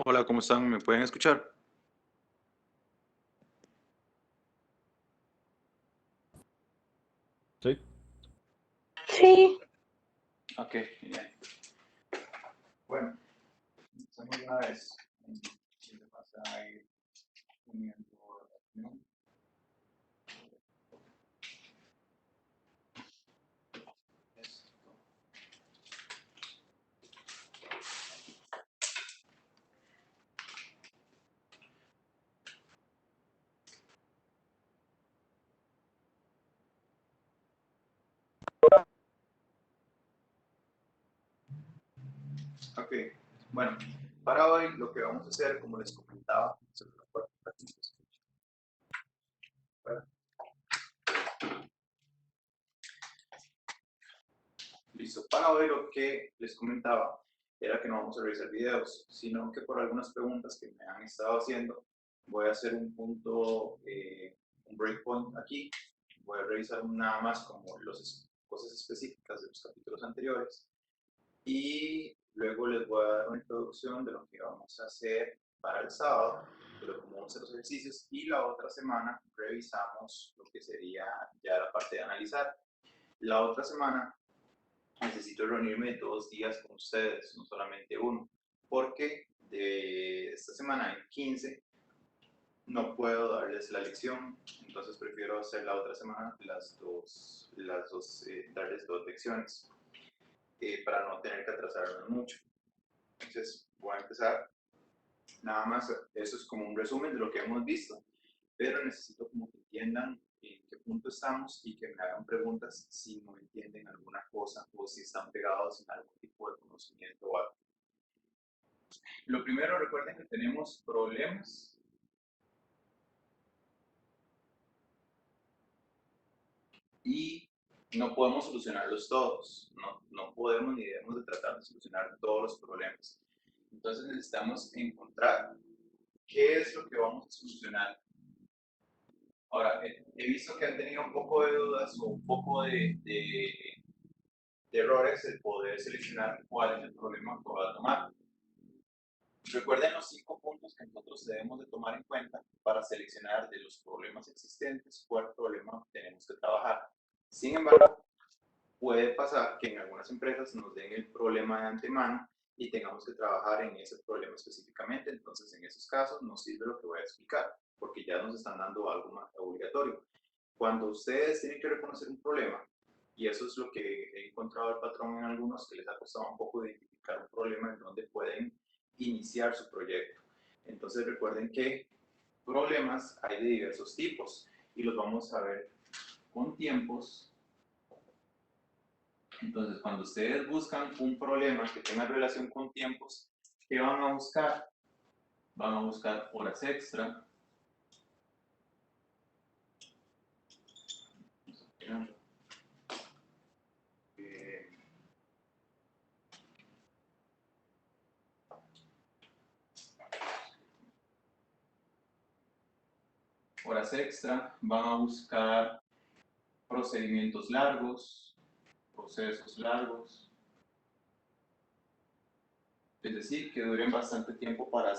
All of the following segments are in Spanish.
Hola, ¿cómo están? ¿Me pueden escuchar? Sí. Sí. Ok, genial. Bueno, empezamos una vez. ¿Qué le pasa a ir uniendo la opinión? Esto. Ok, bueno, para hoy lo que vamos a hacer, como les comentaba, listo. Para hoy lo que les comentaba era que no vamos a revisar videos, sino que por algunas preguntas que me han estado haciendo, voy a hacer un punto, un breakpoint aquí. Voy a revisar nada más como las cosas específicas de los capítulos anteriores y luego les voy a dar una introducción de lo que vamos a hacer para el sábado, de lo que vamos a hacer los ejercicios, y la otra semana revisamos lo que sería ya la parte de analizar. La otra semana necesito reunirme 2 días con ustedes, no solamente uno, porque de esta semana en 15 no puedo darles la lección, entonces prefiero hacer la otra semana darles 2 lecciones para no tener que atrasarme mucho. Entonces voy a empezar, nada más, eso es como un resumen de lo que hemos visto, pero necesito como que entiendan en qué punto estamos y que me hagan preguntas si no entienden alguna cosa o si están pegados en algún tipo de conocimiento o algo. Lo primero, recuerden que tenemos problemas y no podemos solucionarlos todos, no podemos ni debemos de tratar de solucionar todos los problemas. Entonces necesitamos encontrar qué es lo que vamos a solucionar. Ahora, he visto que han tenido un poco de dudas o un poco de errores el poder seleccionar cuál es el problema que va a tomar. Recuerden los 5 puntos que nosotros debemos de tomar en cuenta para seleccionar de los problemas existentes cuál problema tenemos que trabajar. Sin embargo, puede pasar que en algunas empresas nos den el problema de antemano y tengamos que trabajar en ese problema específicamente. Entonces, en esos casos, no sirve lo que voy a explicar, porque ya nos están dando algo más obligatorio. Cuando ustedes tienen que reconocer un problema, y eso es lo que he encontrado el patrón en algunos, que les ha costado un poco identificar un problema en donde pueden iniciar su proyecto. Entonces, recuerden que problemas hay de diversos tipos y los vamos a ver con tiempos. Entonces, cuando ustedes buscan un problema que tenga relación con tiempos, ¿qué van a buscar? Van a buscar horas extra. Horas extra, van a buscar procedimientos largos, procesos largos. Es decir, que duren bastante tiempo para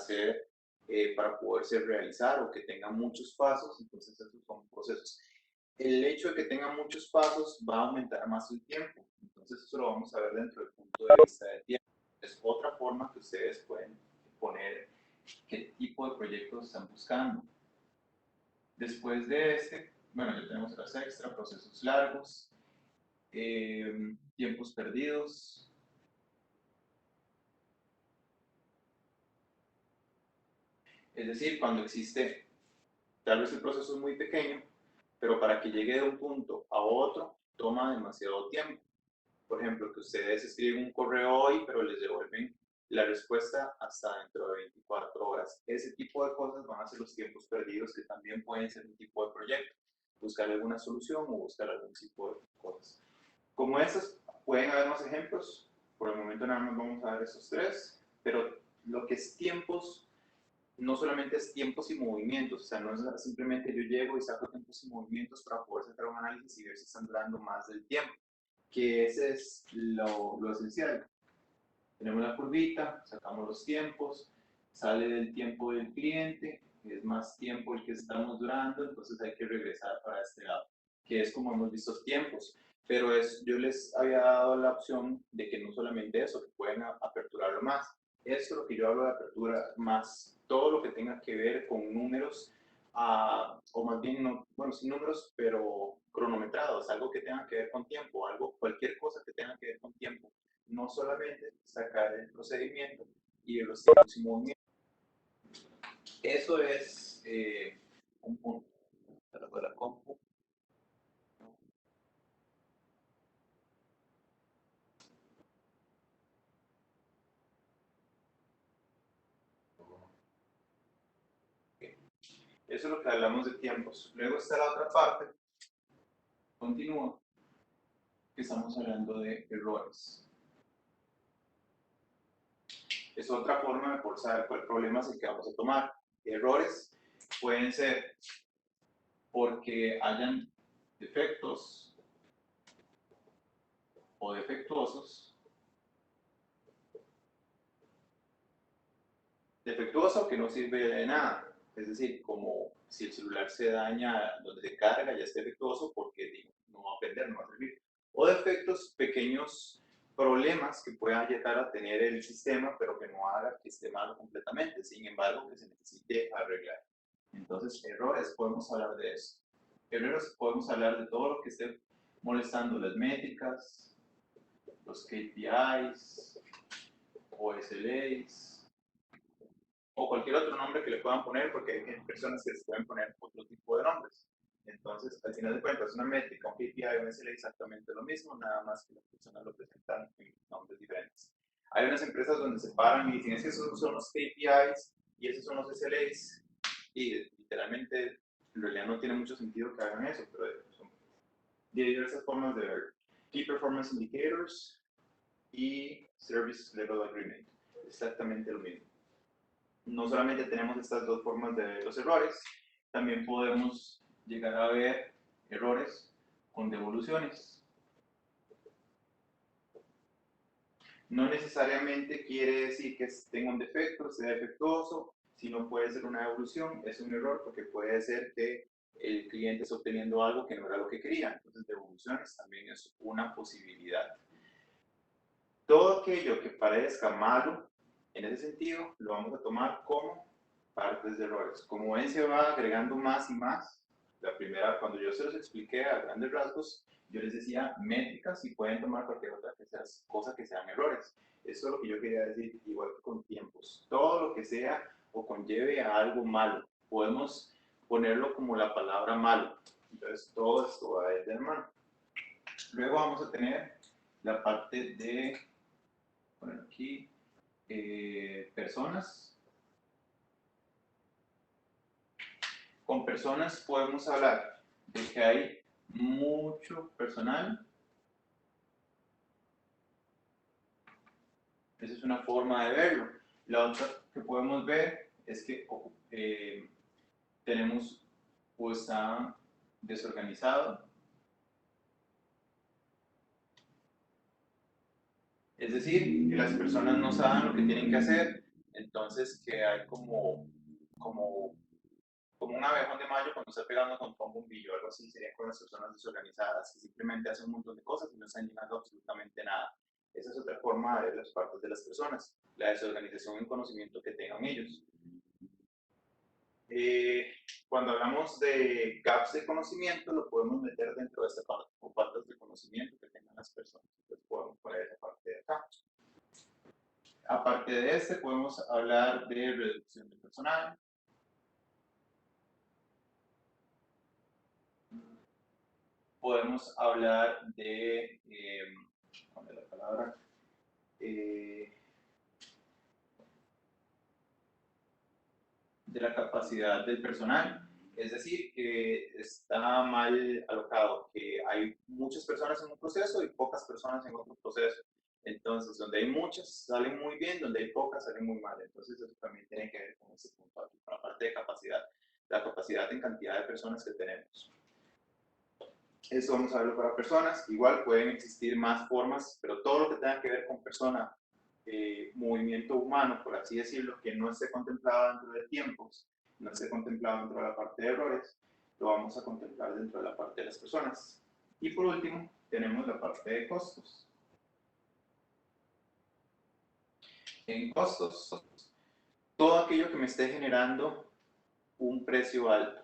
para poderse realizar o que tengan muchos pasos, entonces esos son procesos. El hecho de que tengan muchos pasos va a aumentar más el tiempo, entonces eso lo vamos a ver dentro del punto de vista del tiempo. Es otra forma que ustedes pueden poner qué tipo de proyectos están buscando. Después de bueno, ya tenemos horas extra, procesos largos, tiempos perdidos. Es decir, cuando existe, tal vez el proceso es muy pequeño, pero para que llegue de un punto a otro, toma demasiado tiempo. Por ejemplo, que ustedes escriben un correo hoy, pero les devuelven la respuesta hasta dentro de 24 horas. Ese tipo de cosas van a ser los tiempos perdidos, que también pueden ser un tipo de proyecto. Buscar alguna solución o buscar algún tipo de cosas. Como estas, pueden haber más ejemplos. Por el momento nada más vamos a ver estos tres, pero lo que es tiempos, no solamente es tiempos y movimientos, o sea, no es simplemente yo llego y saco tiempos y movimientos para poder sacar un análisis y ver si están durando más del tiempo, que ese es lo esencial. Tenemos la curvita, sacamos los tiempos, sale del tiempo del cliente, es más tiempo el que estamos durando, entonces hay que regresar para este lado, que es como hemos visto tiempos. Pero yo les había dado la opción de que no solamente eso, que pueden aperturarlo más. Esto es lo que yo hablo de apertura más, todo lo que tenga que ver con números, o más bien, no, bueno, sin números, pero cronometrados, algo que tenga que ver con tiempo, algo, cualquier cosa que tenga que ver con tiempo. No solamente sacar el procedimiento y los tiempos y movimientos. Eso es un punto. De la compu. Eso es lo que hablamos de tiempos. Luego está la otra parte, continúa, que estamos hablando de errores. Es otra forma de por saber cuál problema es el que vamos a tomar. Errores pueden ser porque hayan defectos o defectuosos. Defectuoso que no sirve de nada. Es decir, como si el celular se daña donde se carga, ya es defectuoso porque digo, no va a prender, no va a servir. O defectos, pequeños problemas que puedan llegar a tener el sistema, pero que no haga que esté malo completamente, sin embargo, que se necesite arreglar. Entonces, errores, podemos hablar de eso. Errores, podemos hablar de todo lo que esté molestando las métricas, los KPIs, o SLAs, o cualquier otro nombre que le puedan poner, porque hay personas que les pueden poner otro tipo de nombres. Entonces, al final de cuentas, una métrica, un KPI o un SLA exactamente lo mismo, nada más que las personas lo presentan en nombres diferentes. Hay unas empresas donde se paran y dicen, es que esos son los KPIs y esos son los SLAs, y literalmente, en realidad no tiene mucho sentido que hagan eso, pero son diversas formas de ver. Key Performance Indicators y Service Level Agreement, exactamente lo mismo. No solamente tenemos estas dos formas de ver los errores, también podemos llegar a ver errores con devoluciones. No necesariamente quiere decir que tenga un defecto, sea defectuoso, sino puede ser una devolución, es un error porque puede ser que el cliente está obteniendo algo que no era lo que quería. Entonces, devoluciones también es una posibilidad. Todo aquello que parezca malo, en ese sentido, lo vamos a tomar como partes de errores. Como ven, se va agregando más y más. La primera, cuando yo se los expliqué a grandes rasgos, yo les decía métricas y pueden tomar cualquier otra cosa que sean errores. Eso es lo que yo quería decir, igual que con tiempos. Todo lo que sea o conlleve a algo malo, podemos ponerlo como la palabra malo. Entonces, todo esto va de la mano. Luego vamos a tener la parte de, poner aquí, personas. Con personas podemos hablar de que hay mucho personal. Esa es una forma de verlo. La otra que podemos ver es que tenemos o está desorganizado. Es decir, que las personas no saben lo que tienen que hacer, entonces que hay como un abejón de mayo cuando está pegando contra un bombillo, algo así sería con las personas desorganizadas, que simplemente hacen un montón de cosas y no están llegando absolutamente nada. Esa es otra forma de ver las partes de las personas, la desorganización en conocimiento que tengan ellos. Cuando hablamos de gaps de conocimiento, lo podemos meter dentro de esta parte, o faltas de conocimiento que tengan las personas. Entonces podemos poner esa parte de acá. Aparte de este, podemos hablar de reducción de personal. podemos hablar de, ¿cuál es la palabra? De la capacidad del personal, es decir, que está mal alocado, que hay muchas personas en un proceso y pocas personas en otro proceso. Entonces, donde hay muchas salen muy bien, donde hay pocas salen muy mal. Entonces, eso también tiene que ver con ese punto aquí, con la parte de capacidad, la capacidad en cantidad de personas que tenemos. Eso vamos a verlo para personas. Igual pueden existir más formas, pero todo lo que tenga que ver con persona, movimiento humano, por así decirlo, que no esté contemplado dentro de tiempos, no esté contemplado dentro de la parte de errores, lo vamos a contemplar dentro de la parte de las personas. Y por último, tenemos la parte de costos. En costos, todo aquello que me esté generando un precio alto.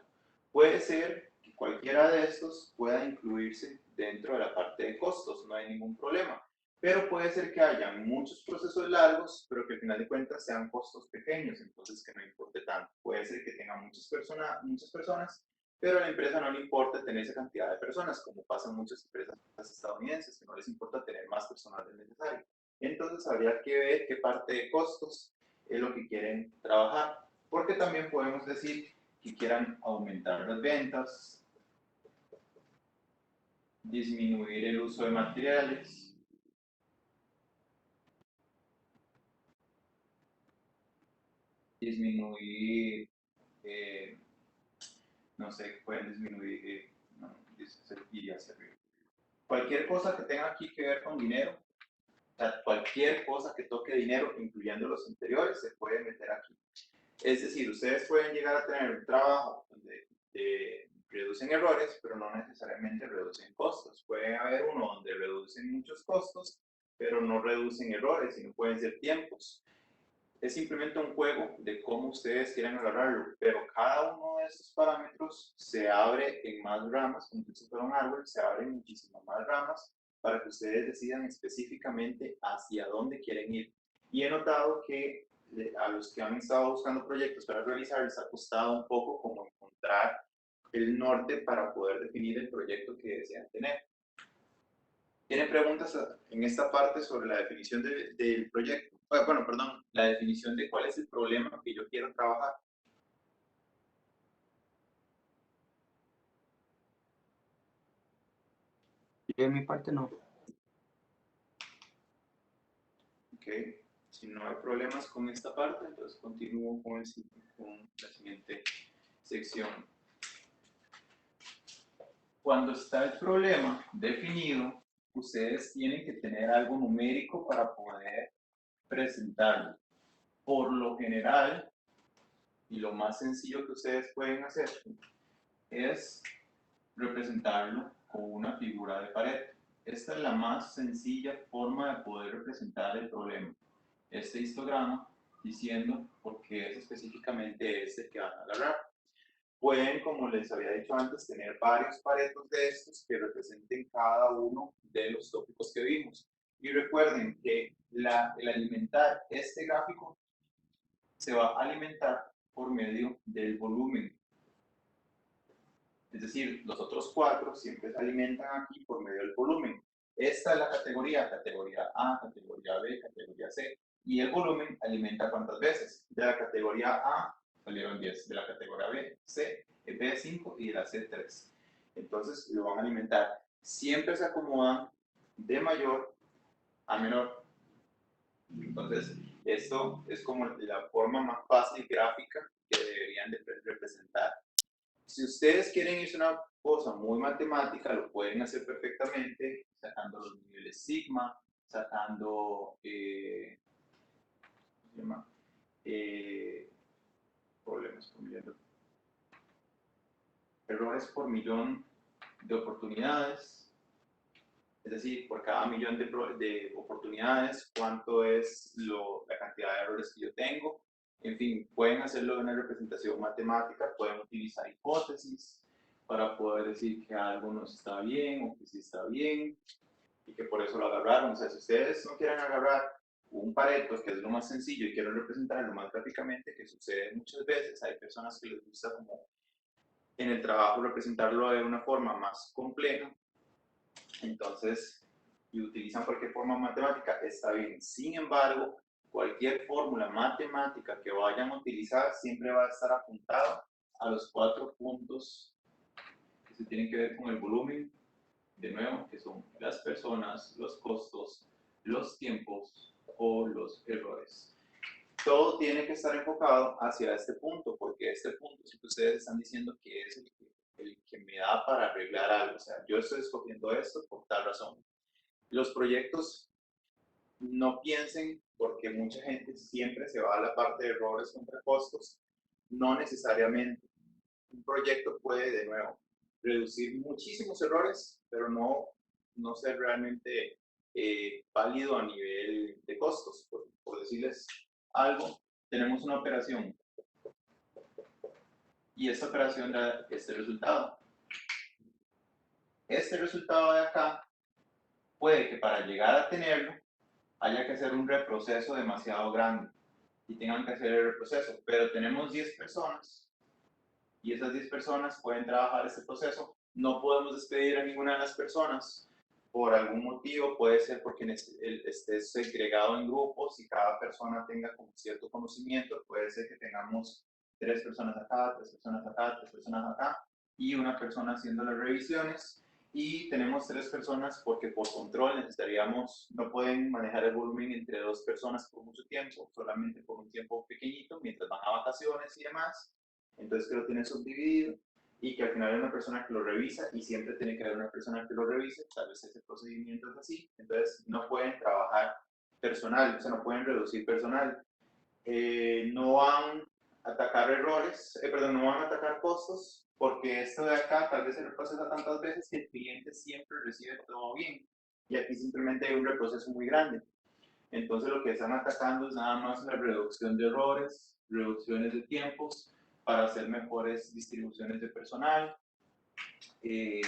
Puede ser que cualquiera de estos pueda incluirse dentro de la parte de costos, no hay ningún problema. Pero puede ser que haya muchos procesos largos, pero que al final de cuentas sean costos pequeños, entonces que no importe tanto. Puede ser que tenga muchas personas, pero a la empresa no le importa tener esa cantidad de personas, como pasa en muchas empresas estadounidenses, que no les importa tener más personal del necesario. Entonces habría que ver qué parte de costos es lo que quieren trabajar, porque también podemos decir que quieran aumentar las ventas, disminuir el uso de materiales, disminuir, no sé, pueden disminuir, no, iría hacia arriba. Cualquier cosa que tenga aquí que ver con dinero, o sea, cualquier cosa que toque dinero, incluyendo los anteriores, se puede meter aquí. Es decir, ustedes pueden llegar a tener un trabajo donde reducen errores, pero no necesariamente reducen costos. Puede haber uno donde reducen muchos costos, pero no reducen errores, sino pueden ser tiempos. Es simplemente un juego de cómo ustedes quieren agarrarlo, pero cada uno de estos parámetros se abre en más ramas, como si fuera un árbol, se abren muchísimas más ramas para que ustedes decidan específicamente hacia dónde quieren ir. Y he notado que a los que han estado buscando proyectos para realizar les ha costado un poco como encontrar el norte para poder definir el proyecto que desean tener. ¿Tiene preguntas en esta parte sobre la definición del proyecto? Bueno, perdón, la definición de cuál es el problema que yo quiero trabajar. Yo de mi parte no. Ok, si no hay problemas con esta parte, entonces continúo con la siguiente sección. Cuando está el problema definido, ustedes tienen que tener algo numérico para poder presentarlo. Por lo general, y lo más sencillo que ustedes pueden hacer es representarlo con una figura de Pareto. Esta es la más sencilla forma de poder representar el problema. Este histograma diciendo por qué es específicamente este que van a agarrar. Pueden, como les había dicho antes, tener varios paretos de estos que representen cada uno de los tópicos que vimos. Y recuerden que el alimentar este gráfico se va a alimentar por medio del volumen. Es decir, los otros cuatro siempre se alimentan aquí por medio del volumen. Esta es la categoría, categoría A, categoría B, categoría C. Y el volumen alimenta ¿cuántas veces? De la categoría A salieron 10, de la categoría B, C, B 5 y de la C 3. Entonces lo van a alimentar. Siempre se acomodan de mayor a menor. Entonces, esto es como la forma más fácil gráfica que deberían de representar. Si ustedes quieren irse a una cosa muy matemática, lo pueden hacer perfectamente sacando los niveles sigma, sacando ¿cómo se llama? Problemas por millón errores por millón de oportunidades, es decir, por cada millón de oportunidades, cuánto es la cantidad de errores que yo tengo. En fin, pueden hacerlo de una representación matemática, pueden utilizar hipótesis para poder decir que algo no está bien o que sí está bien y que por eso lo agarraron. O sea, si ustedes no quieren agarrar un Pareto, que es lo más sencillo, y quieren representarlo más gráficamente, que sucede muchas veces, hay personas que les gusta como en el trabajo representarlo de una forma más compleja, Entonces, y utilizan cualquier forma matemática, está bien. Sin embargo, cualquier fórmula matemática que vayan a utilizar siempre va a estar apuntada a los 4 puntos que se tienen que ver con el volumen, de nuevo, que son las personas, los costos, los tiempos o los errores. Todo tiene que estar enfocado hacia este punto, porque este punto, si ustedes están diciendo que es el que me da para arreglar algo, o sea, yo estoy escogiendo esto por tal razón. Los proyectos, no piensen, porque mucha gente siempre se va a la parte de errores contra costos, no necesariamente. Un proyecto puede, de nuevo, reducir muchísimos errores, pero no ser realmente válido a nivel de costos. Por decirles algo, tenemos una operación y esta operación da este resultado. Este resultado de acá puede que para llegar a tenerlo haya que hacer un reproceso demasiado grande y tengan que hacer el reproceso, pero tenemos 10 personas y esas 10 personas pueden trabajar este proceso. No podemos despedir a ninguna de las personas por algún motivo, puede ser porque esté segregado en grupos y cada persona tenga como cierto conocimiento, puede ser que tengamos 3 personas acá, 3 personas acá, 3 personas acá y una persona haciendo las revisiones. Y tenemos 3 personas porque por control necesitaríamos, no pueden manejar el volumen entre 2 personas por mucho tiempo, solamente por un tiempo pequeñito, mientras van a vacaciones y demás. Entonces que lo tienen subdividido y que al final hay una persona que lo revisa y siempre tiene que haber una persona que lo revise, tal vez ese procedimiento es así, entonces no pueden trabajar personal, o sea, no pueden reducir personal, no van a atacar errores, perdón, no van a atacar costos, porque esto de acá tal vez se reprocesa tantas veces que el cliente siempre recibe todo bien, y aquí simplemente hay un reproceso muy grande. Entonces lo que están atacando es nada más la reducción de errores, reducciones de tiempos, para hacer mejores distribuciones de personal, eh,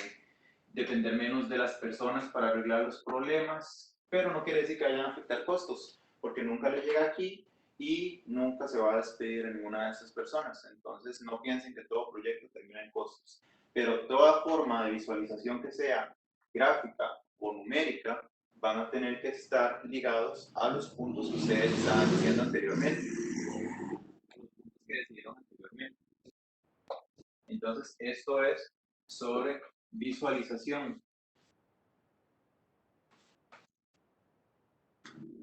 depender menos de las personas para arreglar los problemas, pero no quiere decir que vayan a afectar costos, porque nunca le llega aquí y nunca se va a despedir a ninguna de esas personas. Entonces no piensen que todo proyecto termina en costos, pero toda forma de visualización que sea gráfica o numérica van a tener que estar ligados a los puntos que ustedes estaban diciendo anteriormente, los puntos que decidieron anteriormente. Entonces, esto es sobre visualización.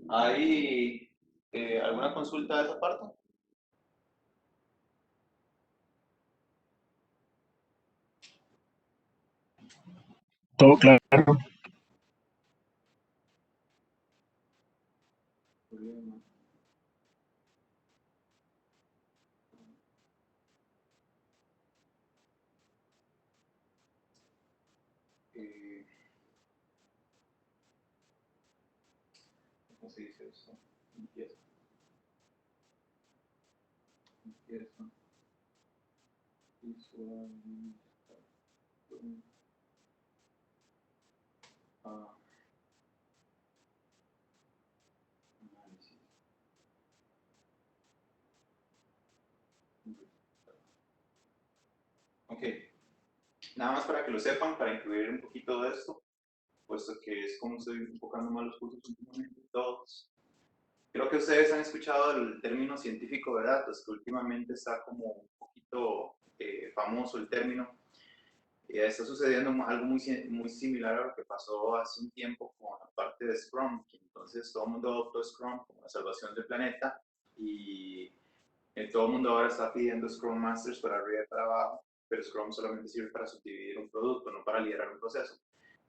¿Hay alguna consulta de esa parte? Todo claro. ¿Cómo se dice eso? Empieza. Visualización. Análisis. Ok, nada más para que lo sepan, para incluir un poquito de esto, puesto que es como estoy enfocando más los cursos últimamente todos. Creo que ustedes han escuchado el término científico de datos, que últimamente está como un poquito famoso el término. Está sucediendo algo muy similar a lo que pasó hace un tiempo con la parte de Scrum, que entonces todo el mundo adoptó Scrum como la salvación del planeta y todo el mundo ahora está pidiendo Scrum Masters para arriba y para abajo, pero Scrum solamente sirve para subdividir un producto, no para liderar un proceso.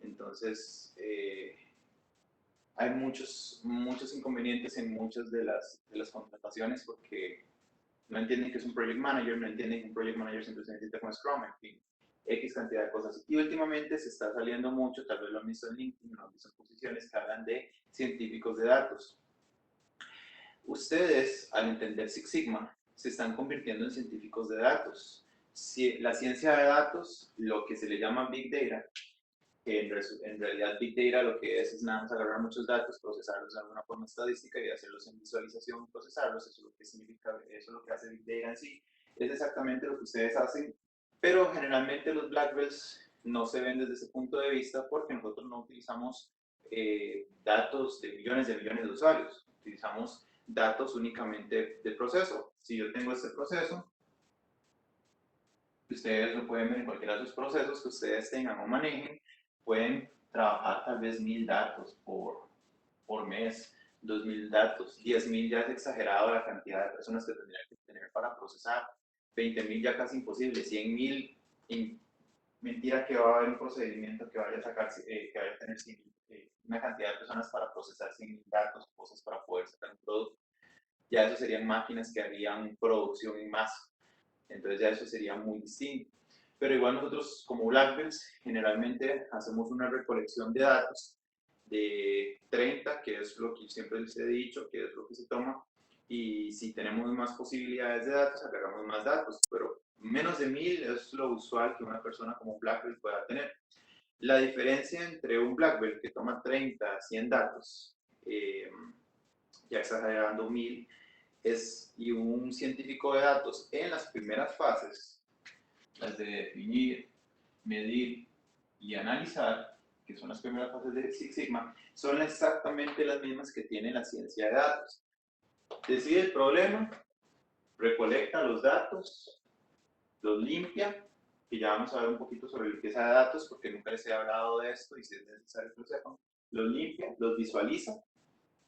Entonces, hay muchos inconvenientes en muchas de las contrataciones porque no entienden que es un project manager, no entienden que un project manager siempre se necesita con Scrum, en fin, X cantidad de cosas. Y últimamente se está saliendo mucho, tal vez lo han visto en LinkedIn, lo han visto en posiciones que hablan de científicos de datos. Ustedes, al entender Six Sigma, se están convirtiendo en científicos de datos. Si, la ciencia de datos, lo que se le llama Big Data, que en realidad Big Data lo que es nada más agarrar muchos datos, procesarlos de alguna forma estadística y hacerlos en visualización, procesarlos, eso es lo que significa, eso es lo que hace Big Data en sí, es exactamente lo que ustedes hacen, pero generalmente los Black Belts no se ven desde ese punto de vista porque nosotros no utilizamos datos de millones de usuarios, utilizamos datos únicamente del proceso. Si yo tengo este proceso, ustedes lo pueden ver en cualquiera de sus procesos que ustedes tengan o manejen, pueden trabajar tal vez 1000 datos por mes, 2000 datos, 10.000 ya es exagerado la cantidad de personas que tendrían que tener para procesar, 20.000 ya casi imposible, 100.000, mentira que va a haber un procedimiento que vaya a sacar, que vaya a tener una cantidad de personas para procesar 100.000 datos, cosas para poder sacar un producto. Ya eso serían máquinas que harían producción en masa. Entonces ya eso sería muy distinto. Pero igual nosotros como Blackbells generalmente hacemos una recolección de datos de 30, que es lo que siempre les he dicho, que es lo que se toma, y si tenemos más posibilidades de datos, agregamos más datos, pero menos de 1000 es lo usual que una persona como un Blackbell pueda tener. La diferencia entre un Blackbell que toma 30, 100 datos, ya exagerando 1000, y un científico de datos en las primeras fases, las de definir, medir y analizar, que son las primeras fases de Six Sigma, son exactamente las mismas que tiene la ciencia de datos. Decide el problema, recolecta los datos, los limpia, que ya vamos a ver un poquito sobre limpieza de datos, porque nunca les he hablado de esto y si es necesario que lo sepan, los limpia, los visualiza,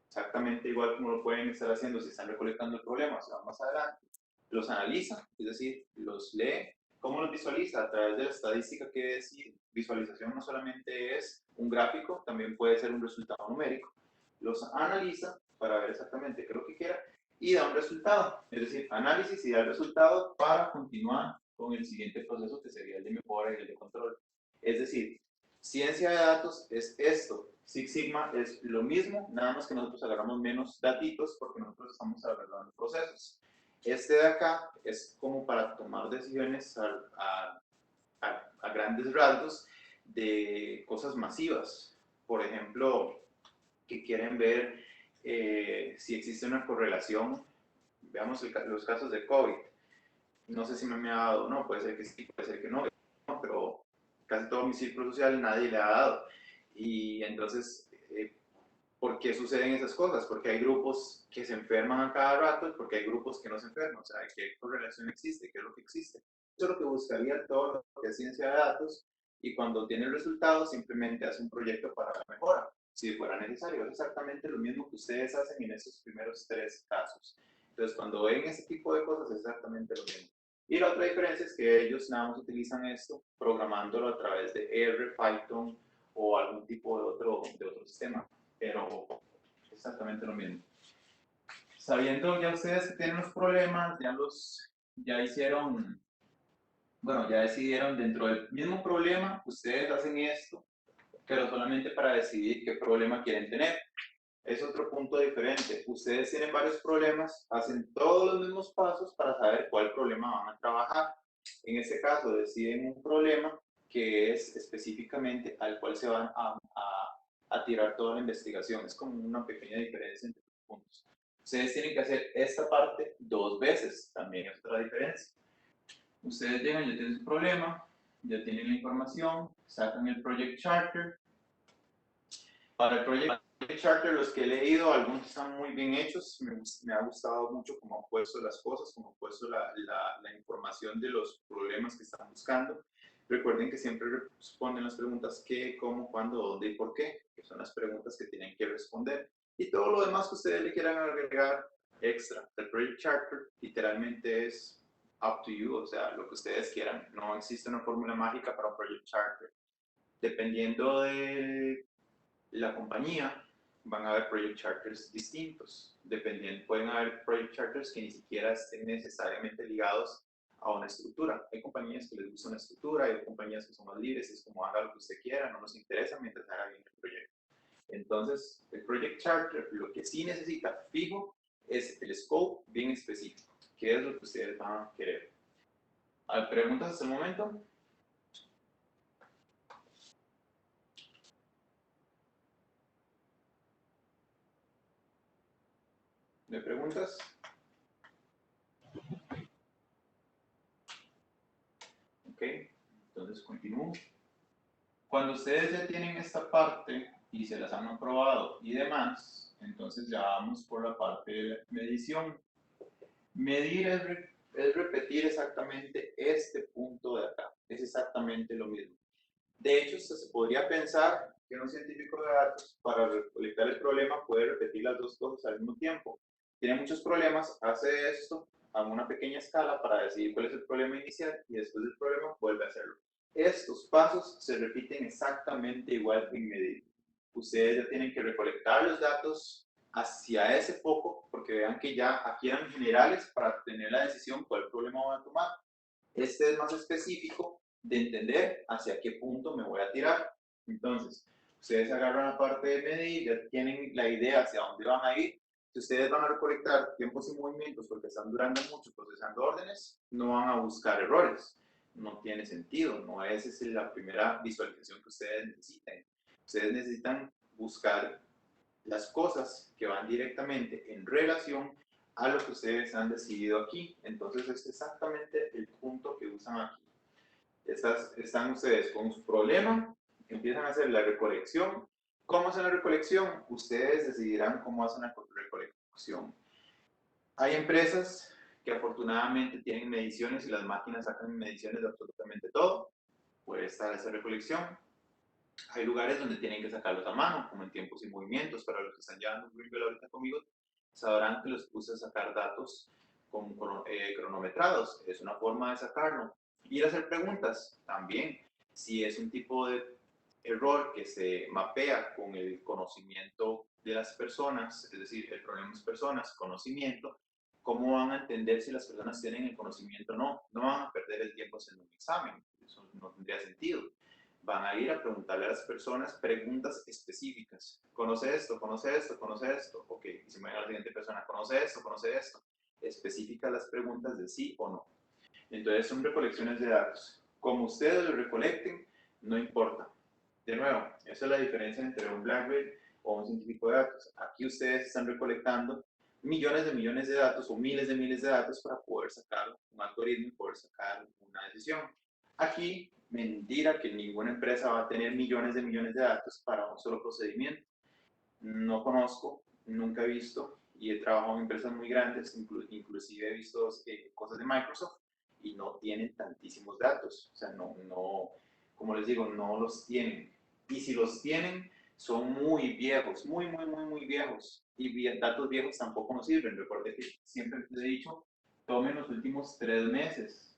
exactamente igual como lo pueden estar haciendo si están recolectando el problema, o sea, más adelante, los analiza, es decir, los lee. ¿Cómo los visualiza? A través de la estadística, que decir, visualización no solamente es un gráfico, también puede ser un resultado numérico. Los analiza para ver exactamente qué es lo que quiera y da un resultado, es decir, análisis y da el resultado para continuar con el siguiente proceso que sería el de mejora y el de control. Es decir, ciencia de datos es esto. Six Sigma es lo mismo, nada más que nosotros agarramos menos datitos porque nosotros estamos agarrando procesos. Este de acá es como para tomar decisiones a grandes rasgos de cosas masivas. Por ejemplo, que quieren ver si existe una correlación. Veamos los casos de COVID. No sé si me ha dado o no, puede ser que sí, puede ser que no, pero casi todo mi círculo social nadie le ha dado. Y entonces, ¿por qué suceden esas cosas? Porque hay grupos que se enferman a cada rato y porque hay grupos que no se enferman. O sea, ¿qué correlación existe? ¿Qué es lo que existe? Eso es lo que buscaría todo lo que es ciencia de datos, y cuando tiene el resultado simplemente hace un proyecto para la mejora, si fuera necesario. Es exactamente lo mismo que ustedes hacen en esos primeros 3 casos. Entonces, cuando ven ese tipo de cosas, es exactamente lo mismo. Y la otra diferencia es que ellos nada más utilizan esto programándolo a través de R, Python o algún tipo de otro sistema, pero exactamente lo mismo. Sabiendo ya ustedes que tienen los problemas, ya hicieron, bueno, ya decidieron dentro del mismo problema, ustedes hacen esto, pero solamente para decidir qué problema quieren tener. Es otro punto diferente. Ustedes tienen varios problemas, hacen todos los mismos pasos para saber cuál problema van a trabajar. En este caso, deciden un problema que es específicamente al cual se van a tirar toda la investigación. Es como una pequeña diferencia entre los puntos. Ustedes tienen que hacer esta parte 2 veces, también es otra diferencia. Ustedes llegan, ya tienen su problema, ya tienen la información, sacan el Project Charter. Para el Project Charter, los que he leído, algunos están muy bien hechos. Me ha gustado mucho cómo han puesto las cosas, cómo han puesto la información de los problemas que están buscando. Recuerden que siempre responden las preguntas qué, cómo, cuándo, dónde y por qué, que son las preguntas que tienen que responder. Y todo lo demás que ustedes le quieran agregar extra. El Project Charter literalmente es up to you, o sea, lo que ustedes quieran. No existe una fórmula mágica para un Project Charter. Dependiendo de la compañía, van a haber project charters distintos. Dependiendo, pueden haber project charters que ni siquiera estén necesariamente ligados a una estructura. Hay compañías que les gusta una estructura, hay compañías que son más libres, es como haga lo que usted quiera, no nos interesa mientras haga bien el proyecto. Entonces, el project charter lo que sí necesita fijo es el scope bien específico, que es lo que ustedes van a querer. ¿Hay preguntas hasta el momento? ¿Me preguntas? Ok, entonces continúo. Cuando ustedes ya tienen esta parte y se las han aprobado y demás, entonces ya vamos por la parte de medición. Medir es repetir exactamente este punto de acá. Es exactamente lo mismo. De hecho, se podría pensar que un científico de datos, para recolectar el problema, puede repetir las dos cosas al mismo tiempo. Tiene muchos problemas, hace esto a una pequeña escala para decidir cuál es el problema inicial y después del problema vuelve a hacerlo. Estos pasos se repiten exactamente igual que en medir. Ustedes ya tienen que recolectar los datos hacia ese foco, porque vean que ya aquí eran generales para tener la decisión cuál problema van a tomar. Este es más específico de entender hacia qué punto me voy a tirar. Entonces, ustedes agarran la parte de medir, ya tienen la idea hacia dónde van a ir. Si ustedes van a recolectar tiempos y movimientos porque están durando mucho procesando órdenes, no van a buscar errores. No tiene sentido, no esa es la primera visualización que ustedes necesiten. Ustedes necesitan buscar las cosas que van directamente en relación a lo que ustedes han decidido aquí. Entonces, es exactamente el punto que usan aquí. Están ustedes con su problema, empiezan a hacer la recolección. ¿Cómo hacen la recolección? Ustedes decidirán cómo hacen la recolección. Hay empresas que afortunadamente tienen mediciones y las máquinas sacan mediciones de absolutamente todo. Puede estar esa recolección. Hay lugares donde tienen que sacarlos a mano, como en tiempos y movimientos. Para los que están llevando Greenbelt ahorita conmigo, sabrán que los puse a sacar datos cronometrados. Es una forma de sacarlo. Ir a hacer preguntas también. Si es un tipo de error que se mapea con el conocimiento de las personas, es decir, el problema es personas, conocimiento, ¿cómo van a entender si las personas tienen el conocimiento o no? No van a perder el tiempo haciendo un examen. Eso no tendría sentido. Van a ir a preguntarle a las personas preguntas específicas. ¿Conoce esto? ¿Conoce esto? ¿Conoce esto? Ok, y se me va a la siguiente persona. ¿Conoce esto? ¿Conoce esto? Específicas las preguntas de sí o no. Entonces son recolecciones de datos. Como ustedes lo recolecten, no importa. De nuevo, esa es la diferencia entre un Blackbird o un científico de datos. Aquí ustedes están recolectando millones de datos o miles de datos para poder sacar un algoritmo y poder sacar una decisión. Aquí, mentira que ninguna empresa va a tener millones de datos para un solo procedimiento. No conozco, nunca he visto y he trabajado en empresas muy grandes, inclusive he visto cosas de Microsoft y no tienen tantísimos datos. O sea, no, como les digo, no los tienen. Y si los tienen, son muy viejos, muy viejos. Y datos viejos tampoco nos sirven. Recuerden que siempre les he dicho, tomen los últimos 3 meses.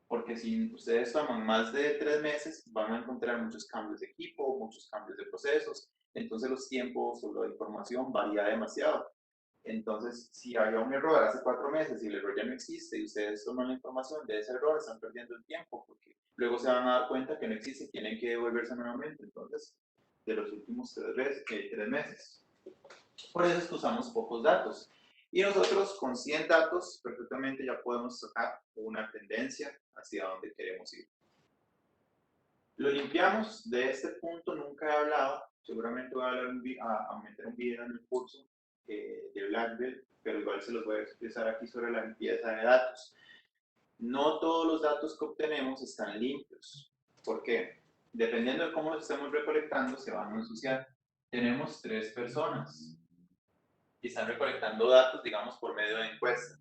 Porque si ustedes toman más de 3 meses, van a encontrar muchos cambios de equipo, muchos cambios de procesos. Entonces los tiempos o la información varía demasiado. Entonces, si había un error hace 4 meses y el error ya no existe y ustedes toman la información de ese error, están perdiendo el tiempo porque luego se van a dar cuenta que no existe y tienen que devolverse nuevamente. Entonces, de los últimos 3 meses. Por eso es que usamos pocos datos. Y nosotros con 100 datos perfectamente ya podemos sacar una tendencia hacia donde queremos ir. Lo limpiamos. De este punto nunca he hablado. Seguramente voy a meter un video en el curso de Blackbird, pero igual se los voy a expresar aquí sobre la limpieza de datos. No todos los datos que obtenemos están limpios. ¿Por qué? Dependiendo de cómo los estemos recolectando, se van a ensuciar. Tenemos 3 personas y están recolectando datos, digamos, por medio de encuesta.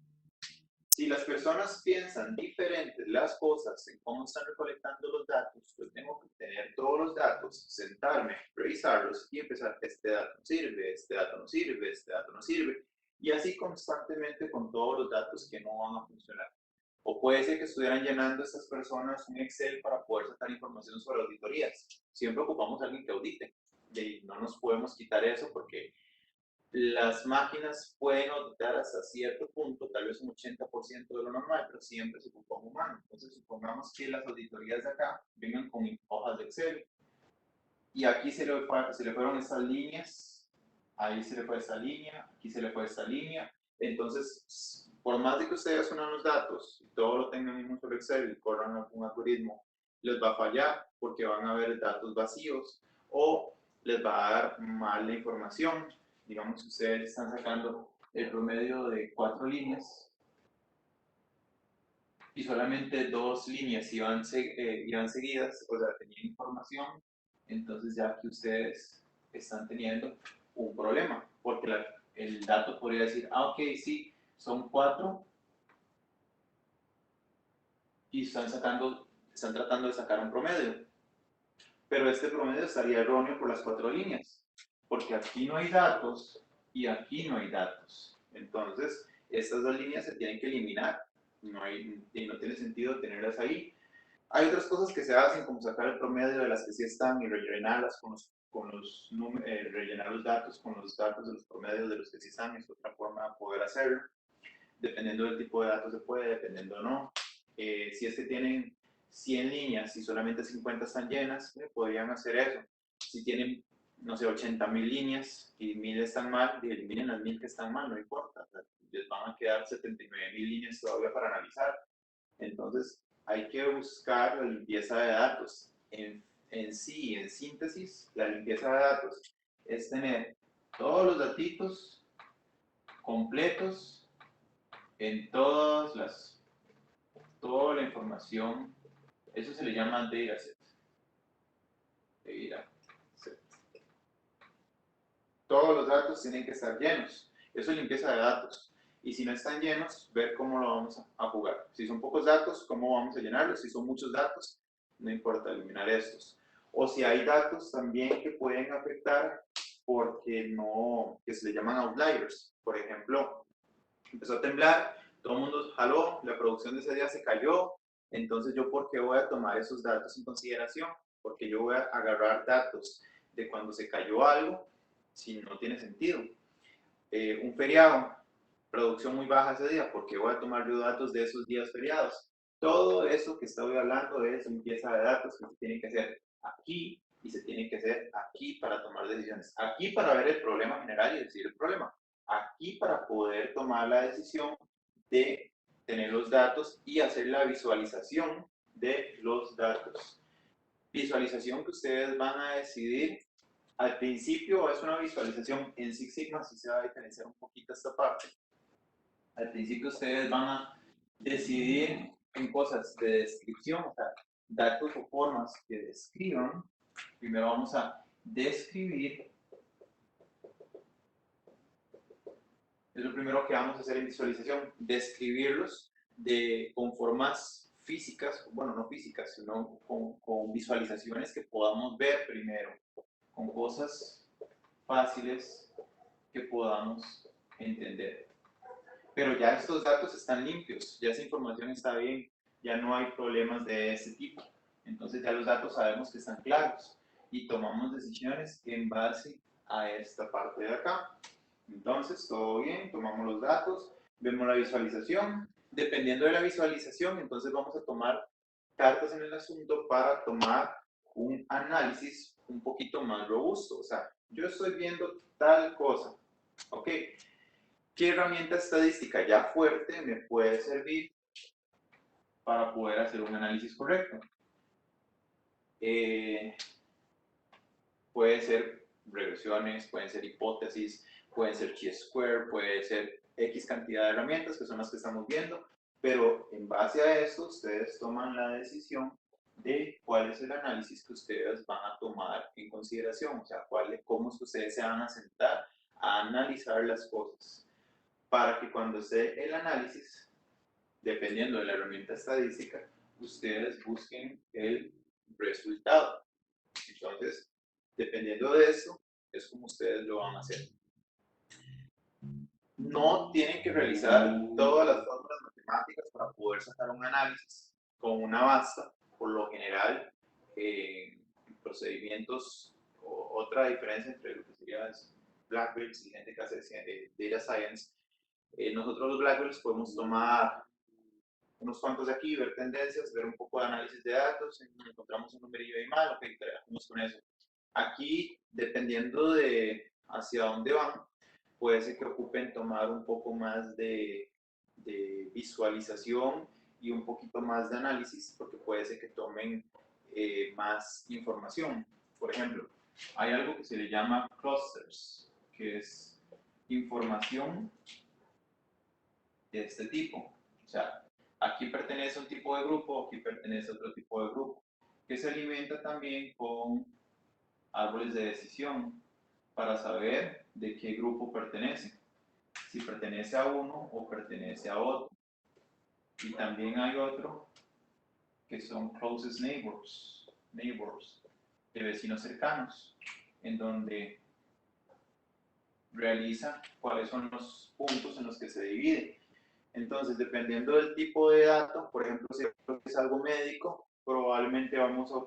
Si las personas piensan diferentes las cosas en cómo están recolectando los datos, yo tengo que tener todos los datos, sentarme, revisarlos y empezar, este dato no sirve, este dato no sirve, este dato no sirve, y así constantemente con todos los datos que no van a funcionar. O puede ser que estuvieran llenando estas personas un Excel para poder sacar información sobre auditorías. Siempre ocupamos a alguien que audite, y no nos podemos quitar eso porque las máquinas pueden auditar hasta cierto punto, tal vez un 80% de lo normal, pero siempre se ocupa un humano. Entonces, supongamos que las auditorías de acá vengan con hojas de Excel. Y aquí se le fueron estas líneas, ahí se le fue esta línea, aquí se le fue esta línea. Entonces, por más de que ustedes unan los datos y todo lo tengan en un solo Excel y corran algún algoritmo, les va a fallar porque van a ver datos vacíos o les va a dar mal la información. Digamos que ustedes están sacando el promedio de 4 líneas y solamente 2 líneas iban seguidas, o sea, tenían información, entonces ya que ustedes están teniendo un problema, porque el dato podría decir, ah, ok, sí, son 4 y están tratando de sacar un promedio, pero este promedio estaría erróneo por las 4 líneas, porque aquí no hay datos y aquí no hay datos. Entonces, estas 2 líneas se tienen que eliminar, y no tiene sentido tenerlas ahí. Hay otras cosas que se hacen, como sacar el promedio de las que sí están y rellenarlas rellenar los datos con los datos de los promedios de los que sí están, es otra forma de poder hacerlo. Dependiendo del tipo de datos se puede, dependiendo no. Si es que tienen 100 líneas y solamente 50 están llenas, podrían hacer eso. Si tienen, no sé, 80.000 líneas y 1.000 están mal, eliminen las 1.000 que están mal, no importa. O sea, les van a quedar 79.000 líneas todavía para analizar. Entonces, hay que buscar la limpieza de datos. En síntesis, la limpieza de datos es tener todos los datitos completos en toda la información. Eso se le llama dataset. Todos los datos tienen que estar llenos. Eso es limpieza de datos. Y si no están llenos, ver cómo lo vamos a jugar. Si son pocos datos, cómo vamos a llenarlos. Si son muchos datos, no importa, eliminar estos. O si hay datos también que pueden afectar que se le llaman outliers. Por ejemplo, empezó a temblar, todo el mundo jaló, la producción de ese día se cayó. Entonces, ¿yo por qué voy a tomar esos datos en consideración? Porque yo voy a agarrar datos de cuando se cayó algo, si no tiene sentido. Un feriado, producción muy baja ese día, porque voy a tomar yo datos de esos días feriados. Todo eso que estoy hablando es limpieza de datos que se tienen que hacer aquí y se tienen que hacer aquí para tomar decisiones. Aquí para ver el problema general y decir el problema. Aquí para poder tomar la decisión de tener los datos y hacer la visualización de los datos. Visualización que ustedes van a decidir. Al principio es una visualización en Six Sigma, así se va a diferenciar un poquito esta parte. Al principio ustedes van a decidir en cosas de descripción, o sea, datos o formas que describan. Primero vamos a describir. Es lo primero que vamos a hacer en visualización, describirlos con formas físicas, bueno, no físicas, sino con visualizaciones que podamos ver primero, con cosas fáciles que podamos entender. Pero ya estos datos están limpios, ya esa información está bien, ya no hay problemas de ese tipo. Entonces ya los datos sabemos que están claros y tomamos decisiones en base a esta parte de acá. Entonces, todo bien, tomamos los datos, vemos la visualización. Dependiendo de la visualización, entonces vamos a tomar cartas en el asunto para tomar un análisis un poquito más robusto. O sea, yo estoy viendo tal cosa, ¿ok? ¿Qué herramienta estadística ya fuerte me puede servir para poder hacer un análisis correcto? Puede ser regresiones, pueden ser hipótesis, pueden ser chi-square, puede ser X cantidad de herramientas que son las que estamos viendo, pero en base a esto ustedes toman la decisión de cuál es el análisis que ustedes van a tomar en consideración, o sea, cómo es que ustedes se van a sentar a analizar las cosas, para que cuando esté el análisis, dependiendo de la herramienta estadística, ustedes busquen el resultado. Entonces, dependiendo de eso, es como ustedes lo van a hacer. No tienen que realizar todas las fórmulas matemáticas para poder sacar un análisis con una basta. Por lo general, procedimientos, otra diferencia entre lo que sería Black Belts y gente que hace Data Science, nosotros los Black Belts podemos tomar unos cuantos de aquí, ver tendencias, ver un poco de análisis de datos, encontramos un numerillo ahí mal, ok, trabajamos con eso. Aquí, dependiendo de hacia dónde van, puede ser que ocupen tomar un poco más de visualización y un poquito más de análisis, porque puede ser que tomen más información. Por ejemplo, hay algo que se le llama clusters, que es información de este tipo. O sea, aquí pertenece a un tipo de grupo, aquí pertenece a otro tipo de grupo, que se alimenta también con árboles de decisión para saber de qué grupo pertenece, si pertenece a uno o pertenece a otro. Y también hay otro que son closest neighbors, de vecinos cercanos, en donde realiza cuáles son los puntos en los que se divide. Entonces, dependiendo del tipo de dato, por ejemplo, si es algo médico, probablemente vamos a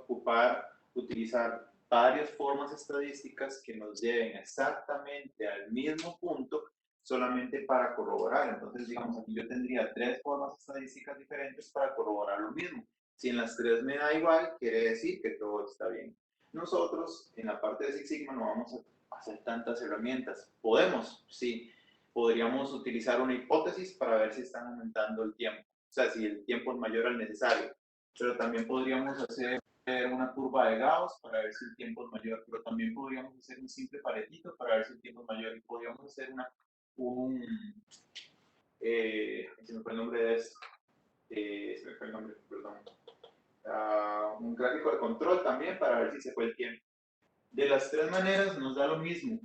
utilizar varias formas estadísticas que nos lleven exactamente al mismo punto, solamente para corroborar. Entonces, digamos, aquí yo tendría 3 formas estadísticas diferentes para corroborar lo mismo. Si en las 3 me da igual, quiere decir que todo está bien. Nosotros, en la parte de Six Sigma, no vamos a hacer tantas herramientas. ¿Podemos? Sí. Podríamos utilizar una hipótesis para ver si están aumentando el tiempo, o sea, si el tiempo es mayor al necesario. Pero también podríamos hacer una curva de Gauss para ver si el tiempo es mayor, pero también podríamos hacer un simple paretito para ver si el tiempo es mayor y podríamos hacer se me fue el nombre de esto, se me fue el nombre, perdón, un gráfico de control también para ver si se fue el tiempo. De las 3 maneras nos da lo mismo.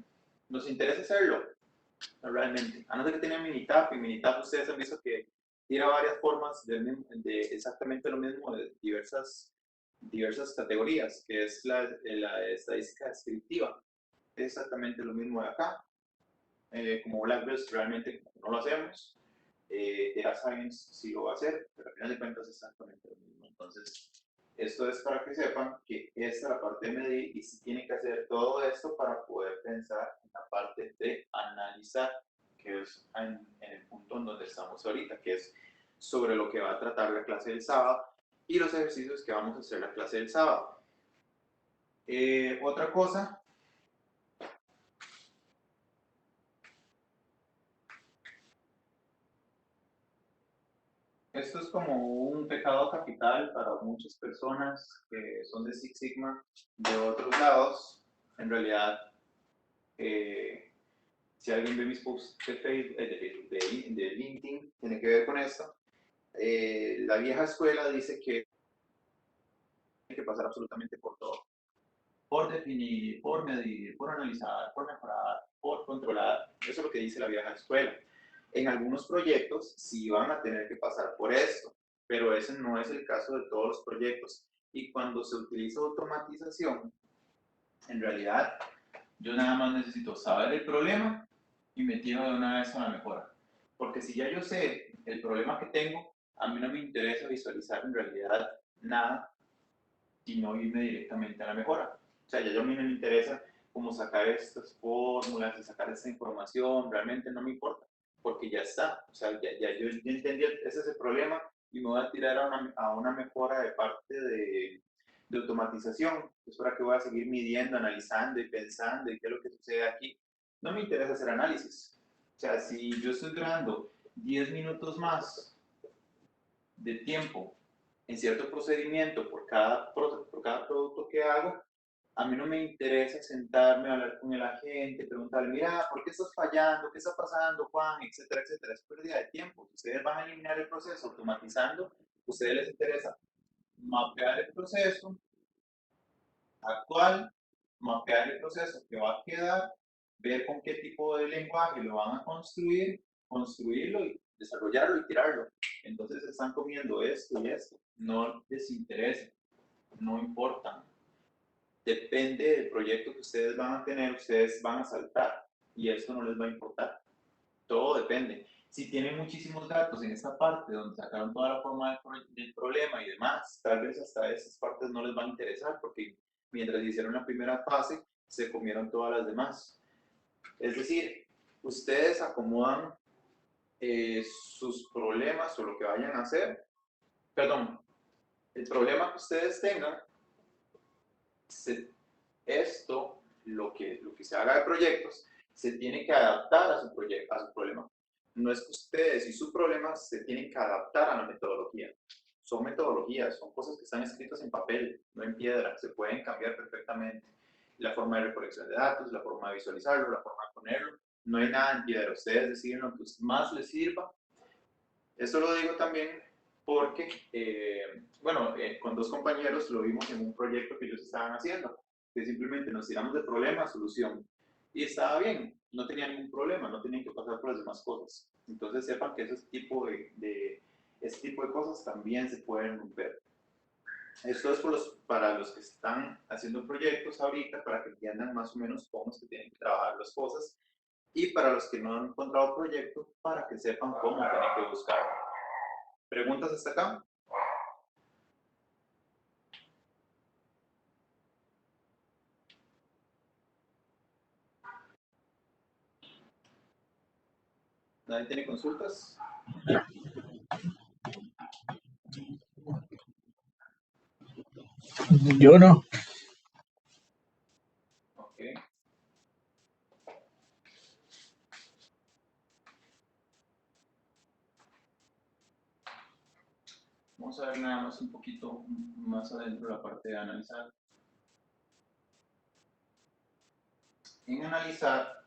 ¿Nos interesa hacerlo? No, realmente. A no ser que tenga Minitab, y Minitab ustedes han visto que tira varias formas de exactamente lo mismo de diversas categorías, que es la estadística descriptiva. Es exactamente lo mismo de acá. Como Blackbirds realmente no lo hacemos. Data Science sí lo va a hacer, pero al final de cuentas es exactamente lo mismo. Entonces, esto es para que sepan que esta es la parte de medir y si tiene que hacer todo esto para poder pensar en la parte de analizar, que es en el punto en donde estamos ahorita, que es sobre lo que va a tratar la clase del sábado y los ejercicios que vamos a hacer la clase del sábado. Otra cosa, esto es como un pecado capital para muchas personas que son de Six Sigma de otros lados. En realidad, si alguien ve mis posts de Facebook, de LinkedIn, tiene que ver con esto. La vieja escuela dice que hay que pasar absolutamente por todo. Por definir, por medir, por analizar, por mejorar, por controlar. Eso es lo que dice la vieja escuela. En algunos proyectos sí van a tener que pasar por esto, pero ese no es el caso de todos los proyectos. Y cuando se utiliza automatización, en realidad yo nada más necesito saber el problema y me tiro de una vez a la mejora. Porque si ya yo sé el problema que tengo, a mí no me interesa visualizar en realidad nada, sino irme directamente a la mejora. O sea, ya a mí no me interesa cómo sacar estas fórmulas y sacar esta información, realmente no me importa, porque ya está. O sea, ya yo entendí ese es el problema y me voy a tirar a una mejora de parte de automatización. Es para que voy a seguir midiendo, analizando y pensando y qué es lo que sucede aquí. No me interesa hacer análisis. O sea, si yo estoy durando 10 minutos más de tiempo en cierto procedimiento por cada producto que hago, a mí no me interesa sentarme a hablar con el agente, preguntarle, mira, ¿por qué estás fallando? ¿Qué está pasando, Juan? Etcétera, etcétera. Es pérdida de tiempo. Si ustedes van a eliminar el proceso automatizando, a ustedes les interesa mapear el proceso actual, mapear el proceso que va a quedar, ver con qué tipo de lenguaje lo van a construirlo y desarrollarlo y tirarlo. Entonces están comiendo esto y esto. No les interesa, no importa. Depende del proyecto que ustedes van a tener, ustedes van a saltar y esto no les va a importar. Todo depende. Si tienen muchísimos datos en esta parte donde sacaron toda la forma del problema y demás, tal vez hasta esas partes no les van a interesar porque mientras hicieron la primera fase, se comieron todas las demás. Es decir, ustedes acomodan sus problemas o lo que vayan a hacer, perdón, el problema que ustedes tengan, lo que se haga de proyectos, se tiene que adaptar a su proyecto, a su problema. No es que ustedes y su problema se tienen que adaptar a la metodología. Son metodologías, son cosas que están escritas en papel, no en piedra, se pueden cambiar perfectamente. La forma de recolección de datos, la forma de visualizarlo, la forma de ponerlo, no hay nada en piedra. Ustedes deciden lo que más les sirva. Esto lo digo también porque, bueno, con dos compañeros lo vimos en un proyecto que ellos estaban haciendo, que simplemente nos tiramos de problema a solución. Y estaba bien, no tenía ningún problema, no tenían que pasar por las demás cosas. Entonces sepan que ese tipo de cosas también se pueden romper. Esto es para los que están haciendo proyectos ahorita, para que entiendan más o menos cómo es que tienen que trabajar las cosas, y para los que no han encontrado proyecto, para que sepan cómo tienen que buscar. ¿Preguntas hasta acá? ¿Nadie tiene consultas? Yo no. Ok. Vamos a ver nada más un poquito más adentro la parte de analizar. En analizar,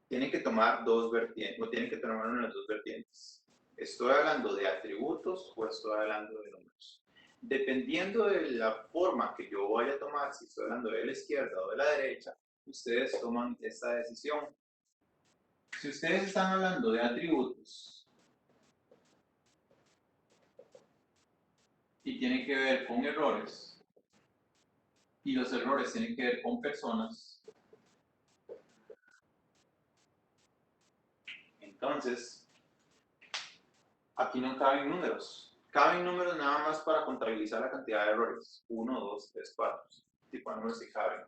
tienen que tomar dos vertientes, o tienen que tomar una de las dos vertientes. ¿Estoy hablando de atributos o estoy hablando de números? Dependiendo de la forma que yo vaya a tomar, si estoy hablando de la izquierda o de la derecha, ustedes toman esta decisión. Si ustedes están hablando de atributos y tienen que ver con errores, y los errores tienen que ver con personas, entonces aquí no caben números. Caben números nada más para contabilizar la cantidad de errores. 1, 2, 3, 4. Tipo de números que caben.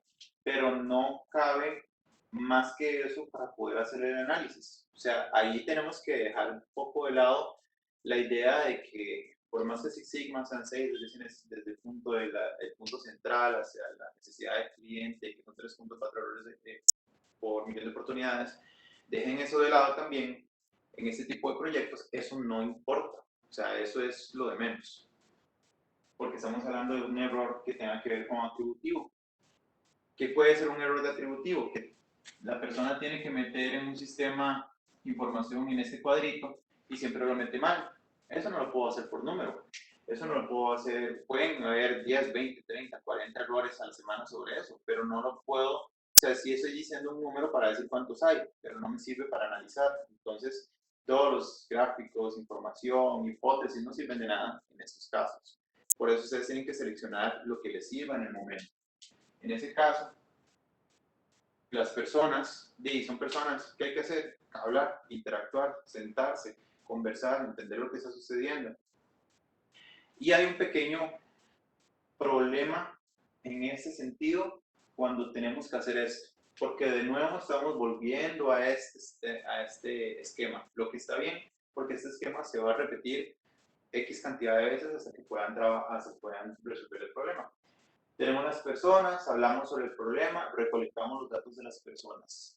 Pero no cabe más que eso para poder hacer el análisis. O sea, ahí tenemos que dejar un poco de lado la idea de que por más que Six Sigma sean 6, desde el punto, el punto central hacia la necesidad del cliente, que son 3.4 errores por millón de oportunidades, dejen eso de lado también. En este tipo de proyectos eso no importa, o sea, eso es lo de menos, porque estamos hablando de un error que tenga que ver con atributivo. ¿Qué puede ser un error de atributivo? Que la persona tiene que meter en un sistema información en este cuadrito y siempre lo mete mal. Eso no lo puedo hacer por número. Eso no lo puedo hacer, pueden haber 10, 20, 30, 40 errores a la semana sobre eso, pero no lo puedo, o sea, sí estoy diciendo un número para decir cuántos hay, pero no me sirve para analizar. Entonces, todos los gráficos, información, hipótesis no sirven de nada en estos casos. Por eso ustedes tienen que seleccionar lo que les sirva en el momento. En ese caso, las personas, son personas, ¿qué hay que hacer? Hablar, interactuar, sentarse, conversar, entender lo que está sucediendo. Y hay un pequeño problema en ese sentido cuando tenemos que hacer esto, porque de nuevo estamos volviendo a este esquema, lo que está bien, porque este esquema se va a repetir X cantidad de veces hasta que puedan resolver el problema. Tenemos las personas, hablamos sobre el problema, recolectamos los datos de las personas.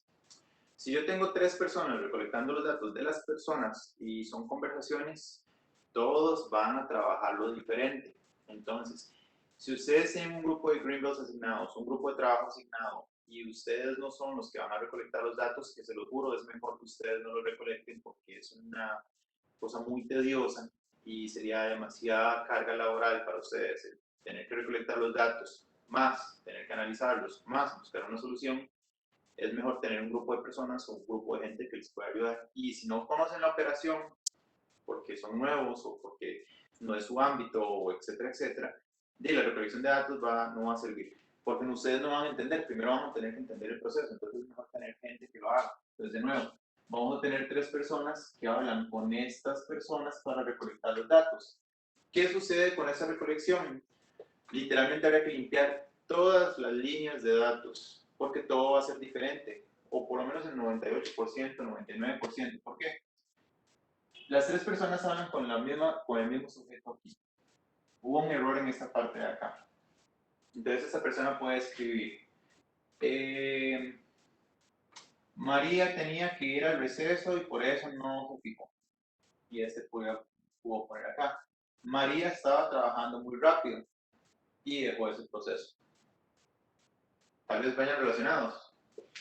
Si yo tengo 3 personas recolectando los datos de las personas y son conversaciones, todos van a trabajarlo diferente. Entonces, si ustedes tienen un grupo de green belts asignados, un grupo de trabajo asignado, y ustedes no son los que van a recolectar los datos, que se lo juro, es mejor que ustedes no los recolecten porque es una cosa muy tediosa y sería demasiada carga laboral para ustedes el tener que recolectar los datos, más tener que analizarlos, más buscar una solución. Es mejor tener un grupo de personas o un grupo de gente que les pueda ayudar. Y si no conocen la operación, porque son nuevos o porque no es su ámbito, o etcétera, etcétera, de la recolección de datos no va a servir. Porque ustedes no van a entender, primero van a tener que entender el proceso, entonces es mejor tener gente que lo haga. Entonces, de nuevo, vamos a tener 3 personas que hablan con estas personas para recolectar los datos. ¿Qué sucede con esa recolección? Literalmente habría que limpiar todas las líneas de datos, porque todo va a ser diferente, o por lo menos el 98%, 99%. ¿Por qué? Las 3 personas hablan con el mismo sujeto aquí. Hubo un error en esta parte de acá. Entonces esa persona puede escribir, María tenía que ir al receso y por eso no se fijó. Y pudo poner acá. María estaba trabajando muy rápido y dejó ese proceso. Tal vez vayan relacionados.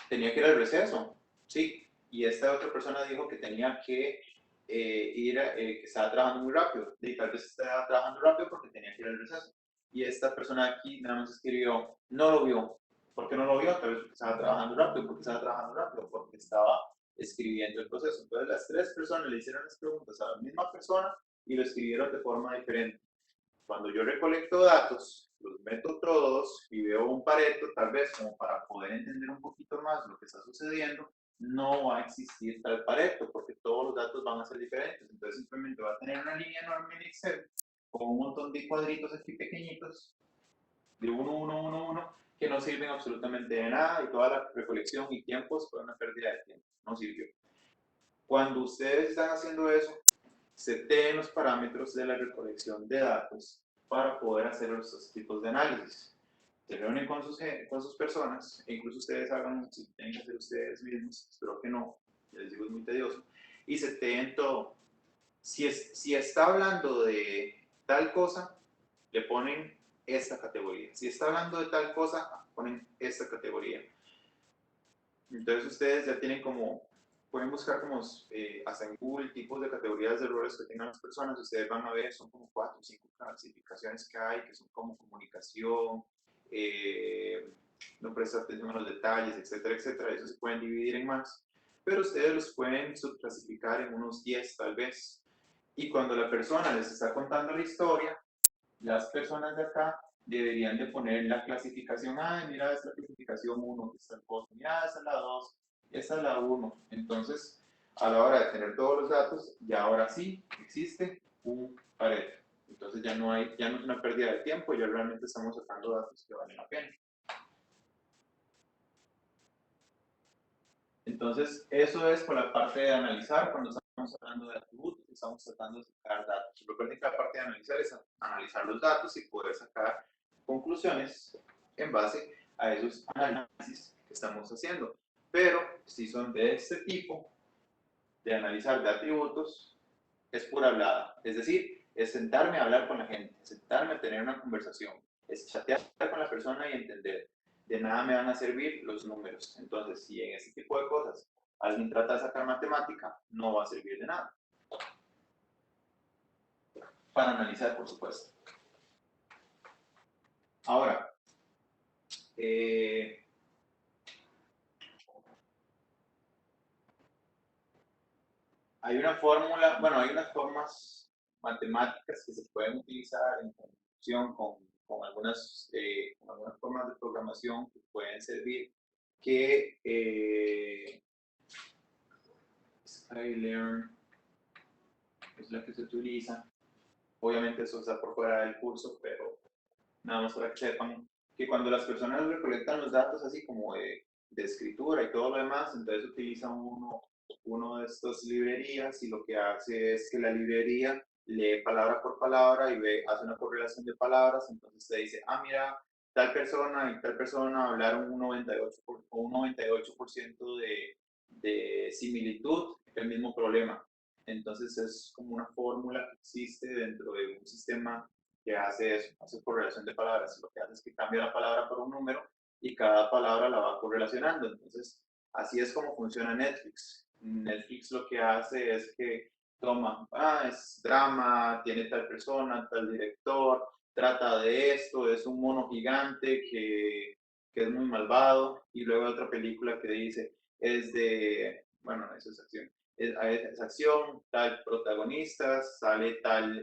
Tenía que ir al receso, sí. Y esta otra persona dijo que tenía que que estaba trabajando muy rápido, y tal vez estaba trabajando rápido porque tenía que ir al receso. Y esta persona aquí nada más escribió, no lo vio. ¿Por qué no lo vio? Tal vez porque estaba trabajando rápido, porque estaba trabajando rápido, porque estaba escribiendo el proceso. Entonces las tres personas le hicieron las preguntas a la misma persona y lo escribieron de forma diferente. Cuando yo recolecto datos, los meto todos y veo un Pareto, tal vez como para poder entender un poquito más lo que está sucediendo, no va a existir tal Pareto porque todos los datos van a ser diferentes. Entonces simplemente va a tener una línea enorme en Excel con un montón de cuadritos aquí pequeñitos de 1, 1, 1, 1 que no sirven absolutamente de nada y toda la recolección y tiempos fue una pérdida de tiempo. No sirvió. Cuando ustedes están haciendo eso, seteen los parámetros de la recolección de datos para poder hacer estos tipos de análisis. Se reúnen con sus personas, e incluso ustedes hagan, si tienen que hacer ustedes mismos, espero que no, les digo es muy tedioso, y seteen todo. Si está hablando de tal cosa, le ponen esta categoría. Si está hablando de tal cosa, ponen esta categoría. Entonces ustedes ya tienen como, pueden buscar como hasta en Google tipos de categorías de errores que tengan las personas. Ustedes van a ver, son como 4 o 5 clasificaciones que hay, que son como comunicación, no prestar atención a los detalles, etcétera, etcétera. Eso se pueden dividir en más, pero ustedes los pueden subclasificar en unos 10 tal vez. Y cuando la persona les está contando la historia, las personas de acá deberían de poner la clasificación, ay, mira, esta es la clasificación 1, esta es la 2, mira, esta es la 2, esta es la 1. Entonces, a la hora de tener todos los datos, ya ahora sí existe un Pareto. Entonces ya no es una pérdida de tiempo, ya realmente estamos sacando datos que valen la pena. Entonces, eso es por la parte de analizar, cuando estamos hablando de atributos, estamos tratando de sacar datos. Recuerden que la parte de analizar es analizar los datos y poder sacar conclusiones en base a esos análisis que estamos haciendo. Pero si son de este tipo, de analizar de atributos, es pura hablada. Es decir, es sentarme a hablar con la gente, sentarme a tener una conversación, es chatear con la persona y entender. De nada me van a servir los números. Entonces, si en ese tipo de cosas alguien trata de sacar matemática, no va a servir de nada. Para analizar, por supuesto. Ahora, hay una fórmula, bueno, hay unas formas matemáticas que se pueden utilizar en conjunción con algunas formas de programación que pueden servir, que Skylearn es la que se utiliza. Obviamente eso está por fuera del curso, pero nada más para que sepan que cuando las personas recolectan los datos así como de escritura y todo lo demás, entonces utilizan uno de estas librerías y lo que hace es que la librería lee palabra por palabra y hace una correlación de palabras, entonces te dice, ah, mira, tal persona y tal persona hablaron un 98% de similitud, el mismo problema. Entonces es como una fórmula que existe dentro de un sistema que hace eso, hace correlación de palabras. Lo que hace es que cambia la palabra por un número y cada palabra la va correlacionando. Entonces, así es como funciona Netflix. Netflix lo que hace es que toma, es drama, tiene tal persona, tal director, trata de esto, es un mono gigante que es muy malvado, y luego otra película que dice, es de, bueno, eso es acción, es acción, tal protagonista, sale tal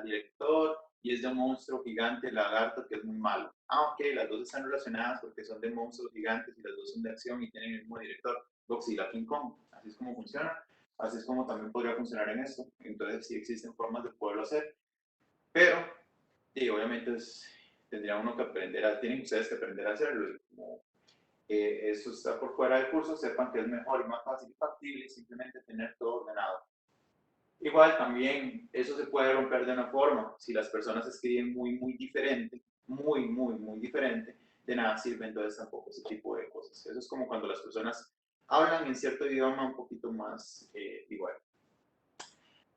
director, y es de un monstruo gigante, lagarto, que es muy malo. Ah, ok, las dos están relacionadas porque son de monstruos gigantes y las dos son de acción y tienen el mismo director. Godzilla, King Kong. Así es como funciona. Así es como también podría funcionar en esto. Entonces sí existen formas de poderlo hacer. Pero, y obviamente tendría uno que tienen ustedes que aprender a hacerlo. Y como eso está por fuera del curso, sepan que es mejor y más fácil y factible simplemente tener todo ordenado. Igual también eso se puede romper de una forma. Si las personas escriben muy diferente, muy diferente, de nada sirve entonces tampoco ese tipo de cosas. Eso es como cuando las personas hablan en cierto idioma un poquito más igual.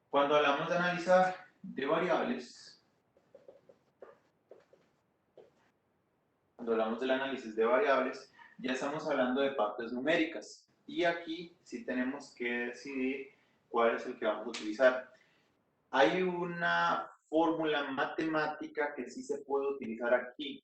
Cuando hablamos de analizar de variables, cuando hablamos del análisis de variables, ya estamos hablando de partes numéricas. Y aquí sí tenemos que decidir cuál es el que vamos a utilizar. Hay una fórmula matemática que sí se puede utilizar aquí,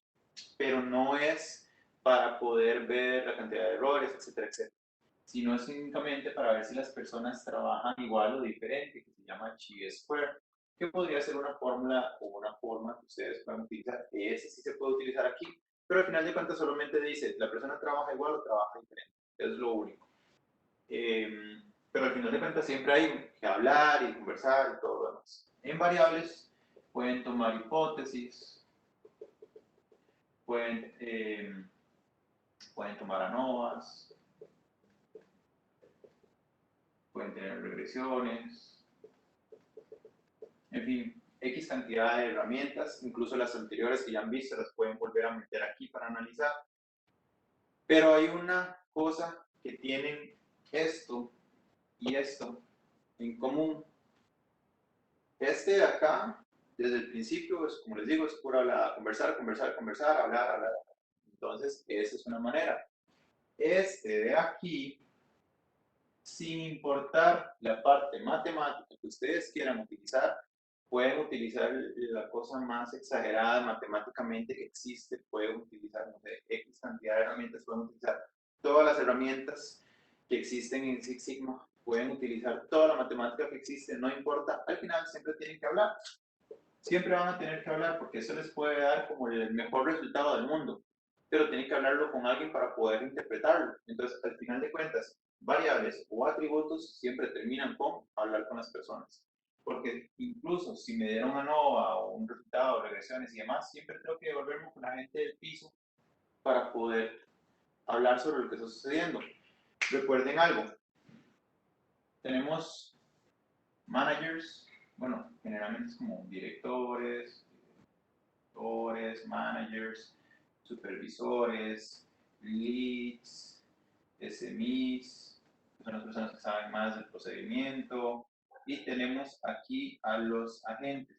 pero no es para poder ver la cantidad de errores, etcétera, etcétera, sino es únicamente para ver si las personas trabajan igual o diferente, que se llama chi-square, que podría ser una fórmula o una forma que ustedes puedan utilizar. Ese sí se puede utilizar aquí, pero al final de cuentas solamente dice, la persona trabaja igual o trabaja diferente, es lo único. Pero al final de cuentas siempre hay que hablar y conversar y todo lo demás. En variables pueden tomar hipótesis, pueden tomar ANOVAs, pueden tener regresiones, en fin, X cantidad de herramientas, incluso las anteriores que ya han visto las pueden volver a meter aquí para analizar. Pero hay una cosa que tienen esto y esto en común. Este de acá, desde el principio, es, como les digo, es pura conversar, hablar. Entonces, esa es una manera. Este de aquí, sin importar la parte matemática que ustedes quieran utilizar, pueden utilizar la cosa más exagerada matemáticamente que existe, pueden utilizar, no sé, X cantidad de herramientas, pueden utilizar todas las herramientas que existen en Six Sigma, pueden utilizar toda la matemática que existe, no importa, al final siempre tienen que hablar. Siempre van a tener que hablar porque eso les puede dar como el mejor resultado del mundo, pero tienen que hablarlo con alguien para poder interpretarlo. Entonces, al final de cuentas, variables o atributos siempre terminan con hablar con las personas. Porque incluso si me dieron ANOVA o un resultado, regresiones y demás, siempre tengo que devolverme con la gente del piso para poder hablar sobre lo que está sucediendo. Recuerden algo, tenemos managers, bueno, generalmente es como directores, managers, supervisores, leads, SMEs, son las personas que saben más del procedimiento, y tenemos aquí a los agentes.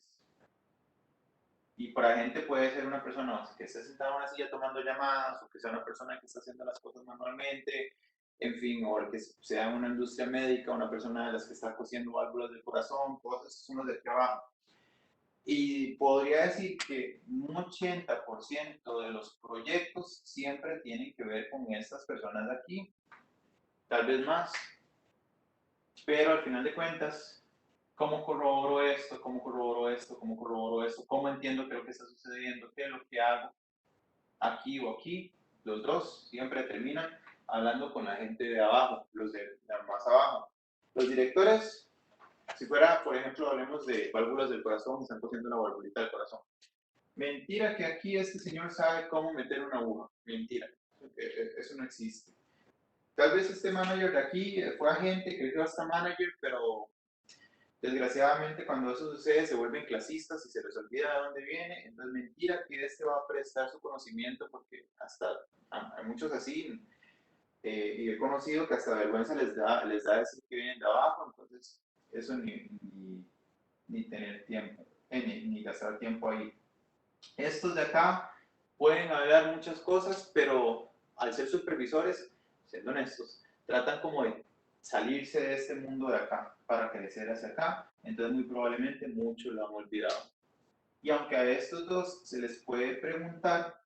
Y por agente puede ser una persona que esté sentada en una silla tomando llamadas, o que sea una persona que está haciendo las cosas manualmente, en fin, o que sea una industria médica, una persona de las que está cosiendo válvulas del corazón, todos esos son los de trabajo. Y podría decir que un 80% de los proyectos siempre tienen que ver con estas personas de aquí, tal vez más, pero al final de cuentas, ¿cómo corroboro esto? ¿Cómo corroboro esto? ¿Cómo corroboro esto? ¿Cómo entiendo qué es lo que está sucediendo? ¿Qué es lo que hago aquí o aquí? Los dos siempre terminan hablando con la gente de abajo, los de más abajo. Los directores, si fuera, por ejemplo, hablemos de válvulas del corazón, están cosiendo la válvulita del corazón. Mentira que aquí este señor sabe cómo meter una aguja. Mentira. Eso no existe. Tal vez este manager de aquí fue agente, creció hasta manager, pero desgraciadamente cuando eso sucede se vuelven clasistas y se les olvida de dónde viene. Entonces mentira que este va a prestar su conocimiento porque hasta hay muchos así. Y he conocido que hasta vergüenza les da decir que vienen de abajo. Entonces eso ni tener tiempo, ni gastar tiempo ahí. Estos de acá pueden hablar muchas cosas, pero al ser supervisores, siendo honestos, tratan como de salirse de este mundo de acá para crecer hacia acá, entonces muy probablemente muchos lo han olvidado. Y aunque a estos dos se les puede preguntar,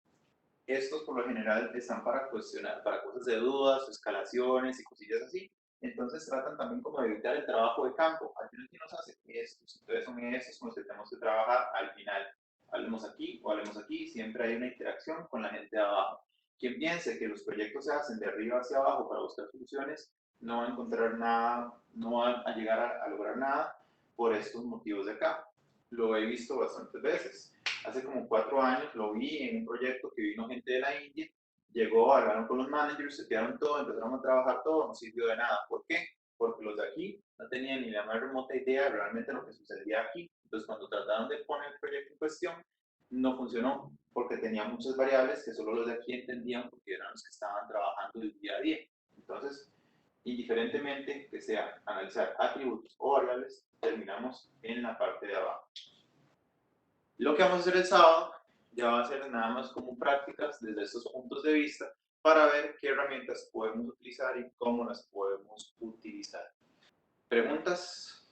estos por lo general están para cuestionar, para cosas de dudas, escalaciones y cosillas así. Entonces tratan también como de evitar el trabajo de campo. Al final, ¿qué nos hace? Estos. Entonces son estos con los que tenemos que trabajar al final. Hablemos aquí o hablemos aquí, siempre hay una interacción con la gente de abajo. Quien piense que los proyectos se hacen de arriba hacia abajo para buscar soluciones, no va a encontrar nada, no va a llegar a lograr nada por estos motivos de acá. Lo he visto bastantes veces. Hace como 4 años lo vi en un proyecto que vino gente de la India, llegó, hablaron con los managers, se quedaron todo, empezaron a trabajar todo, no sirvió de nada. ¿Por qué? Porque los de aquí no tenían ni la más remota idea de realmente lo que sucedía aquí. Entonces, cuando trataron de poner el proyecto en cuestión, no funcionó, porque tenía muchas variables que solo los de aquí entendían porque eran los que estaban trabajando el día a día. Entonces, indiferentemente que sea analizar atributos o variables, terminamos en la parte de abajo. Lo que vamos a hacer el sábado ya va a ser nada más como prácticas desde estos puntos de vista para ver qué herramientas podemos utilizar y cómo las podemos utilizar. ¿Preguntas?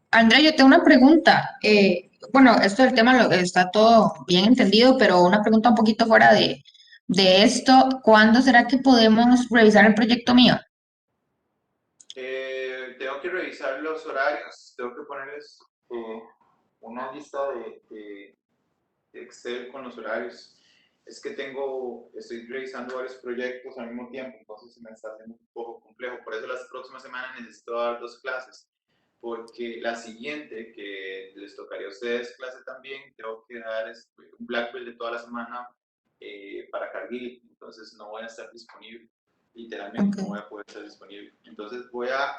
Andrea, yo tengo una pregunta. Bueno, esto del tema está todo bien entendido, pero una pregunta un poquito fuera de esto. ¿Cuándo será que podemos revisar el proyecto mío? Tengo que revisar los horarios, tengo que ponerles una lista de Excel con los horarios. Es que estoy revisando varios proyectos al mismo tiempo, entonces se me está haciendo un poco complejo. Por eso las próximas semanas necesito dar 2 clases, porque la siguiente, que les tocaría a ustedes clase también, tengo que dar un black belt de toda la semana para Cargill, entonces no voy a estar disponible, literalmente no voy a poder estar disponible. Entonces voy a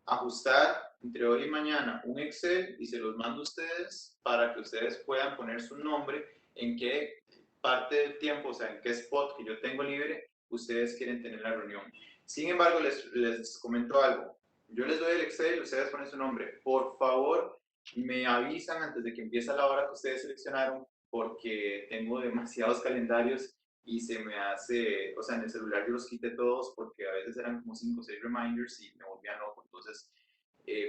ajustar entre hoy y mañana un Excel y se los mando a ustedes para que ustedes puedan poner su nombre en qué parte del tiempo, o sea, en qué spot que yo tengo libre, ustedes quieren tener la reunión. Sin embargo, les comento algo. Yo les doy el Excel, ustedes ponen su nombre. Por favor, me avisan antes de que empiece la hora que ustedes seleccionaron, porque tengo demasiados calendarios y se me hace, o sea, en el celular yo los quité todos porque a veces eran como 5 o 6 reminders y me volvían loco. Entonces,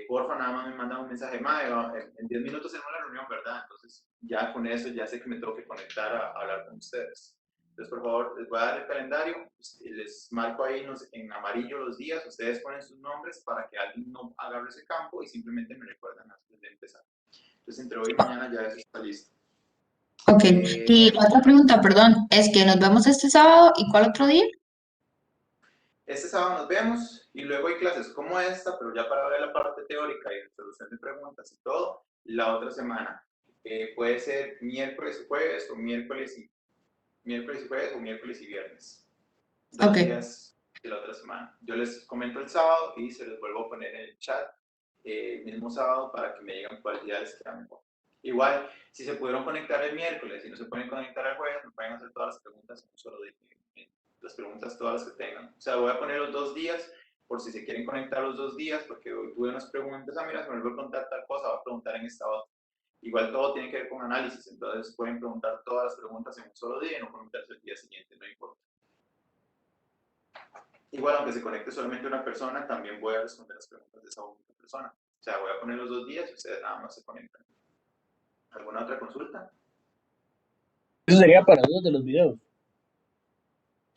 porfa, nada más me mandan un mensaje, en 10 minutos tenemos la reunión, ¿verdad? Entonces, ya con eso ya sé que me tengo que conectar a hablar con ustedes. Entonces, por favor, les voy a dar el calendario, les marco ahí en amarillo los días, ustedes ponen sus nombres para que alguien no agarre ese campo y simplemente me recuerdan antes de empezar. Entonces, entre hoy y mañana ya eso está listo. Ok. Y otra pregunta, perdón, es que nos vemos este sábado y ¿cuál otro día? Este sábado nos vemos y luego hay clases como esta, pero ya para ver la parte teórica y resolución de preguntas y todo, la otra semana. Puede ser miércoles y jueves o miércoles y jueves o miércoles y viernes. 2 días de la otra semana. Yo les comento el sábado y se los vuelvo a poner en el chat el mismo sábado para que me digan cuál día les queda mejor. Igual, si se pudieron conectar el miércoles y no se pueden conectar el jueves, me pueden hacer todas las preguntas en un solo día. Las preguntas todas las que tengan. O sea, voy a poner los 2 días por si se quieren conectar los 2 días, porque hoy tuve unas preguntas, mira, se me olvidó contar tal cosa, voy a preguntar en esta otra. Igual todo tiene que ver con análisis, entonces pueden preguntar todas las preguntas en un solo día y no conectarse el día siguiente, no importa. Igual, aunque se conecte solamente una persona, también voy a responder las preguntas de esa única persona. O sea, voy a poner los 2 días y ustedes nada más se conectan. ¿Alguna otra consulta? Eso sería para dudas de los videos.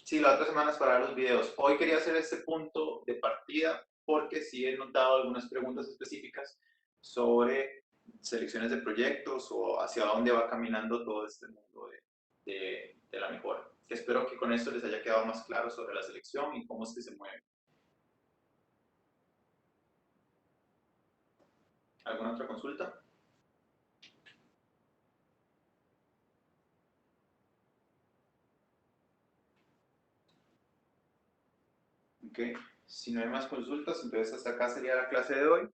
Sí, la otra semana es para los videos. Hoy quería hacer este punto de partida porque sí he notado algunas preguntas específicas sobre selecciones de proyectos o hacia dónde va caminando todo este mundo de la mejora. Espero que con esto les haya quedado más claro sobre la selección y cómo es que se mueve. ¿Alguna otra consulta? Ok, si no hay más consultas, entonces hasta acá sería la clase de hoy.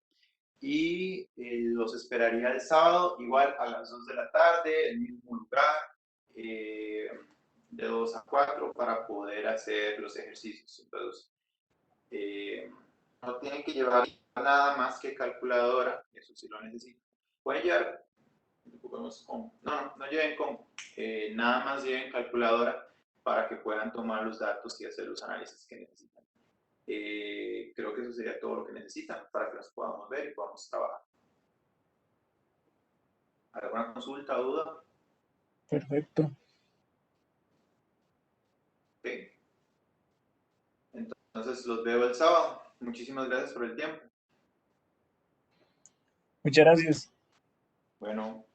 Y los esperaría el sábado, igual a las 2 de la tarde, en el mismo lugar, de 2 a 4 para poder hacer los ejercicios. Entonces, no tienen que llevar nada más que calculadora, eso sí lo necesitan. Pueden llevar, no lleven con, nada más lleven calculadora para que puedan tomar los datos y hacer los análisis que necesitan. Creo que eso sería todo lo que necesitan para que los podamos ver y podamos trabajar. ¿Alguna consulta o duda? Perfecto. Ok. Entonces los veo el sábado. Muchísimas gracias por el tiempo. Muchas gracias. Bueno.